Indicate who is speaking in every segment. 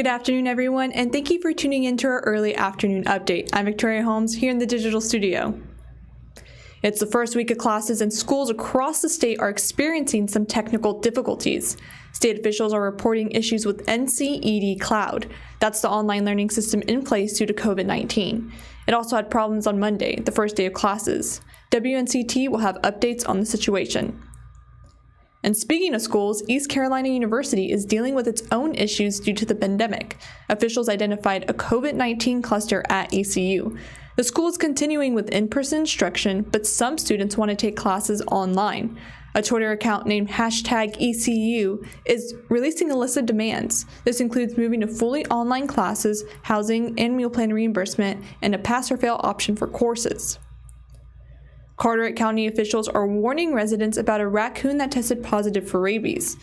Speaker 1: Good afternoon, everyone, and thank you for tuning in to our early afternoon update. I'm Victoria Holmes here in the digital studio. It's the first week of classes and schools across the state are experiencing some technical difficulties. State officials are reporting issues with WNCT-TV Cloud. That's the online learning system in place due to COVID-19. It also had problems on Monday, the first day of classes. WNCT will have updates on the situation. And speaking of schools, East Carolina University is dealing with its own issues due to the pandemic. Officials identified a COVID-19 cluster at ECU. The school is continuing with in-person instruction, but some students want to take classes online. A Twitter account named #ECU is releasing a list of demands. This includes moving to fully online classes, housing and meal plan reimbursement, and a pass or fail option for courses. Carteret County officials are warning residents about a raccoon that tested positive for rabies.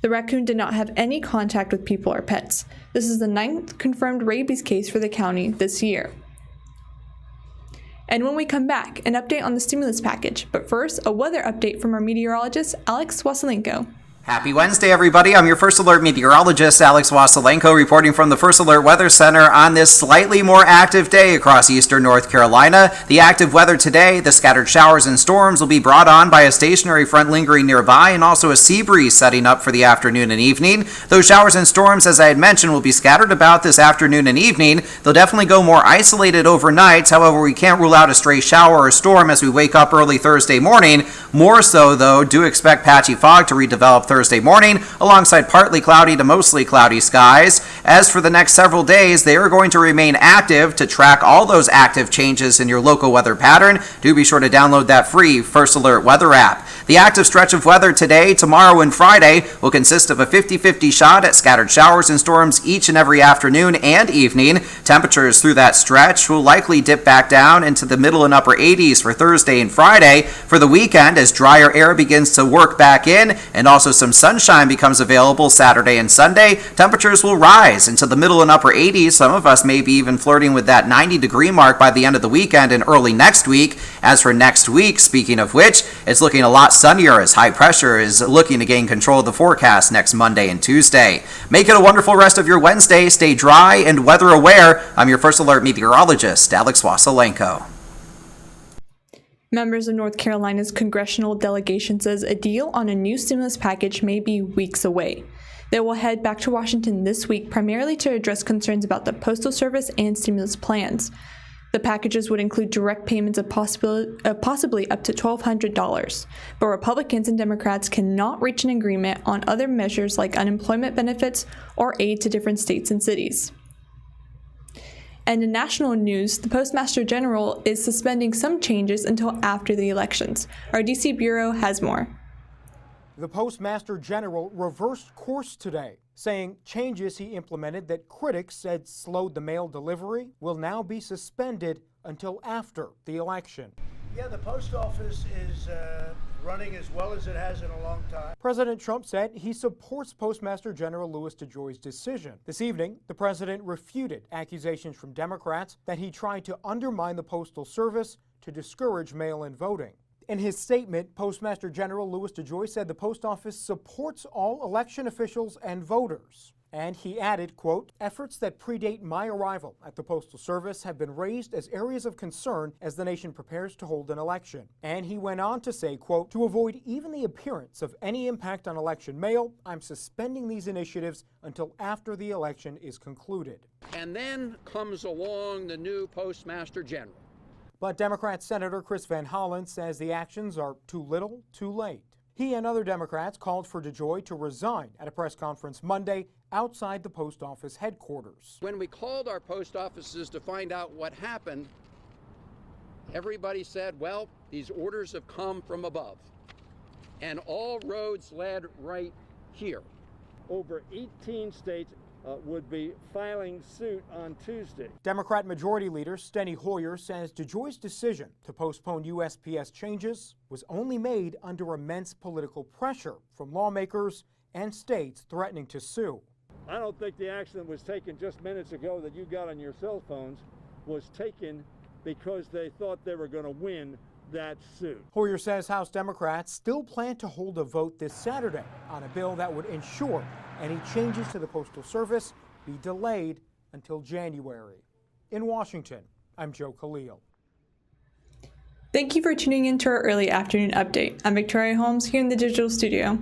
Speaker 1: The raccoon did not have any contact with people or pets. This is the 9th confirmed rabies case for the county this year. And when we come back, an update on the stimulus package. But first, a weather update from our meteorologist, Alex Wasilenko.
Speaker 2: Happy Wednesday, everybody. I'm your First Alert meteorologist, Alex Wasilenko, reporting from the First Alert Weather Center on this slightly more active day across eastern North Carolina. The active weather today, the scattered showers and storms will be brought on by a stationary front lingering nearby and also a sea breeze setting up for the afternoon and evening. Those showers and storms, as I had mentioned, will be scattered about this afternoon and evening. They'll definitely go more isolated overnight. However, we can't rule out a stray shower or storm as we wake up early Thursday morning. More so, though, do expect patchy fog to redevelop Thursday morning, alongside partly cloudy to mostly cloudy skies. As for the next several days, they are going to remain active. To track all those active changes in your local weather pattern, do be sure to download that free First Alert weather app. The active stretch of weather today, tomorrow, and Friday will consist of a 50-50 shot at scattered showers and storms each and every afternoon and evening. Temperatures through that stretch will likely dip back down into the middle and upper 80s for Thursday and Friday. For the weekend, as drier air begins to work back in and also some sunshine becomes available Saturday and Sunday, temperatures will rise into the middle and upper 80s. Some of us may be even flirting with that 90-degree mark by the end of the weekend and early next week. As for next week, speaking of which, it's looking a lot sunnier as high pressure is looking to gain control of the forecast next Monday and Tuesday. Make it a wonderful rest of your Wednesday. Stay dry and weather aware. I'm your First Alert meteorologist, Alex Wasilenko.
Speaker 1: Members of North Carolina's congressional delegation says a deal on a new stimulus package may be weeks away. They will head back to Washington this week primarily to address concerns about the Postal Service and stimulus plans. The packages would include direct payments of possibly up to $1,200, but Republicans and Democrats cannot reach an agreement on other measures like unemployment benefits or aid to different states and cities. And in national news, the Postmaster General is suspending some changes until after the elections. Our D.C. Bureau has more.
Speaker 3: The Postmaster General reversed course today, saying changes he implemented that critics said slowed the mail delivery will now be suspended until after the election.
Speaker 4: Yeah, the post office is running as well as it has in a long time.
Speaker 3: President Trump said he supports Postmaster General Louis DeJoy's decision. This evening, the president refuted accusations from Democrats that he tried to undermine the Postal Service to discourage mail-in voting. In his statement, Postmaster General Louis DeJoy said the post office supports all election officials and voters. And he added, quote, efforts that predate my arrival at the Postal Service have been raised as areas of concern as the nation prepares to hold an election. And he went on to say, quote, to avoid even the appearance of any impact on election mail, I'm suspending these initiatives until after the election is concluded.
Speaker 5: And then comes along the new Postmaster General.
Speaker 3: But Democrat Senator Chris Van Hollen says the actions are too little, too late. He and other Democrats called for DeJoy to resign at a press conference Monday outside the post office headquarters.
Speaker 5: When we called our post offices to find out what happened, everybody said, well, these orders have come from above. And all roads led right here.
Speaker 6: Over 18 states would be filing suit on Tuesday.
Speaker 3: Democrat Majority Leader Steny Hoyer says DeJoy's decision to postpone USPS changes was only made under immense political pressure from lawmakers and states threatening to sue.
Speaker 6: I don't think the action that was taken just minutes ago that you got on your cell phones was taken because they thought they were going to win that suit.
Speaker 3: Hoyer says House Democrats still plan to hold a vote this Saturday on a bill that would ensure any changes to the Postal Service be delayed until January. In Washington, I'm Joe Khalil.
Speaker 1: Thank you for tuning in to our early afternoon update. I'm Victoria Holmes here in the digital studio.